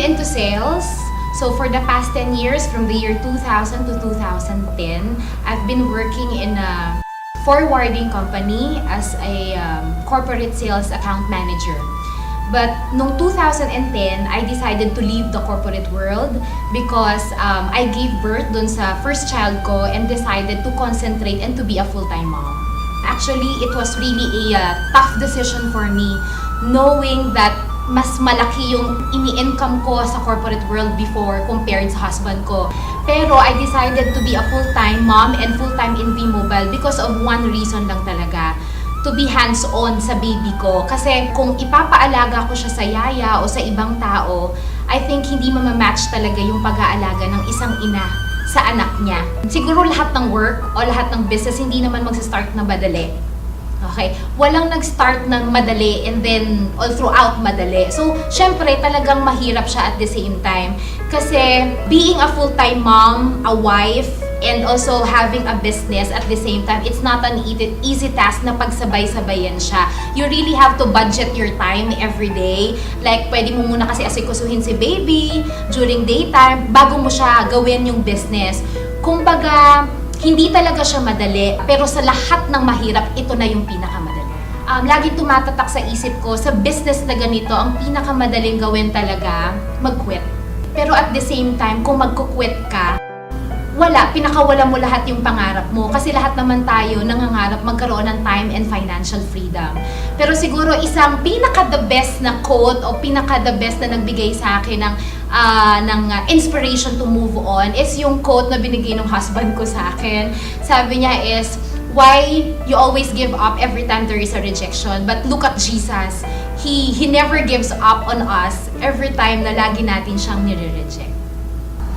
into sales. So for the past 10 years, from the year 2000 to 2010, I've been working in a forwarding company as a corporate sales account manager. But noong 2010, I decided to leave the corporate world because I gave birth dun sa first child ko and decided to concentrate and to be a full-time mom. Actually, it was really a tough decision for me, knowing that mas malaki yung ini-income ko sa corporate world before compared sa husband ko. Pero I decided to be a full-time mom and full-time in V-Mobile because of one reason lang talaga. To be hands-on sa baby ko. Kasi kung ipapaalaga ko siya sa yaya o sa ibang tao, I think hindi mamamatch talaga yung pag-aalaga ng isang ina sa anak niya. Siguro lahat ng work o lahat ng business hindi naman magsa-start na madali. Okay? Walang nag-start ng madali and then all throughout madali. So, syempre talagang mahirap siya at the same time. Kasi being a full-time mom, a wife, and also having a business at the same time, it's not an easy task na pagsabay-sabayan siya. You really have to budget your time every day. Like, pwede mo muna kasi asikusuhin si baby during daytime bago mo siya gawin yung business. Kumbaga, hindi talaga siya madali, pero sa lahat ng mahirap, ito na yung pinakamadali. Laging tumatatak sa isip ko, sa business na ganito, ang pinakamadaling gawin talaga, mag-quit. Pero at the same time, kung mag-quit ka, pinakawala mo lahat yung pangarap mo. Kasi lahat naman tayo nangangarap magkaroon ng time and financial freedom. Pero siguro isang pinaka-the best na quote o pinaka-the best na nagbigay sa akin ng inspiration to move on is yung quote na binigay ng husband ko sa akin. Sabi niya is, why you always give up every time there is a rejection? But look at Jesus. He never gives up on us every time na lagi natin siyang nire-reject.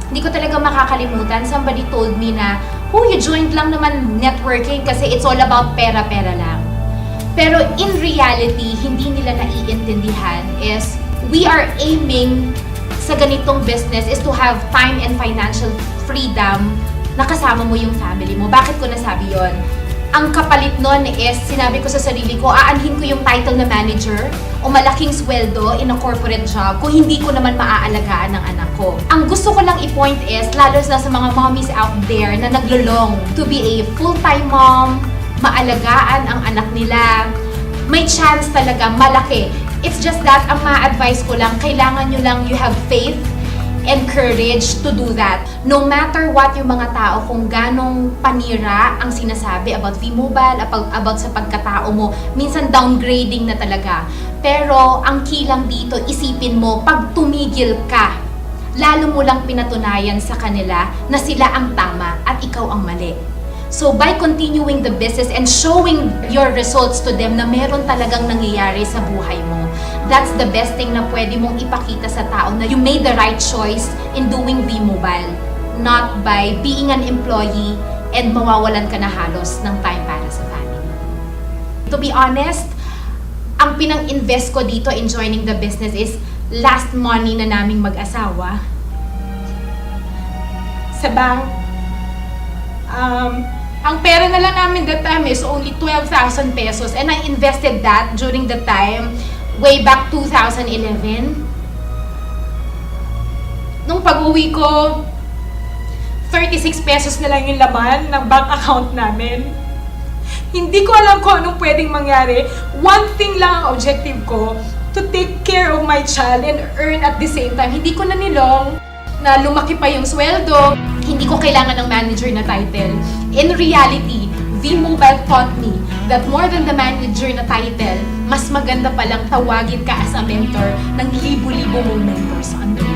Hindi ko talaga makakalimutan, somebody told me na, you joined lang naman networking kasi it's all about pera-pera lang. Pero in reality, hindi nila naiintindihan is, we are aiming sa ganitong business is to have time and financial freedom na kasama mo yung family mo. Bakit ko nasabi yon? Ang kapalit nun is, sinabi ko sa sarili ko, aanhin ko yung title na manager o malaking sweldo in a corporate job kung hindi ko naman maaalagaan ng anak ko. Ang gusto ko lang i-point is, lalo na sa mga mommies out there na naglulong to be a full-time mom, maalagaan ang anak nila, may chance talaga malaki. It's just that, ang ma-advise ko lang, kailangan nyo lang you have faith and courage to do that. No matter what yung mga tao, kung ganong panira ang sinasabi about V-Mobile, about sa pagkatao mo, minsan downgrading na talaga. Pero ang key lang dito, isipin mo, pag tumigil ka, lalo mo lang pinatunayan sa kanila na sila ang tama at ikaw ang mali. So by continuing the business and showing your results to them na meron talagang nangyayari sa buhay mo, that's the best thing na pwede mong ipakita sa tao na you made the right choice in doing V-Mobile, not by being an employee and mawawalan ka na halos ng time para sa family. To be honest, ang pinang-invest ko dito in joining the business is last money na naming mag-asawa sa bank. Ang pera na lang namin that time is only 12,000 pesos and I invested that during the time way back 2011. Nung pag-uwi ko, 36 pesos na lang yung laman ng bank account namin. Hindi ko alam kung anong pwedeng mangyari. One thing lang ang objective ko, to take care of my child and earn at the same time. Hindi ko na nilong na lumaki pa yung sweldo. Hindi ko kailangan ng manager na title. In reality, V-Mobile taught me that more than the manager na title, mas maganda palang tawagin ka as a mentor ng libo-libo mong members under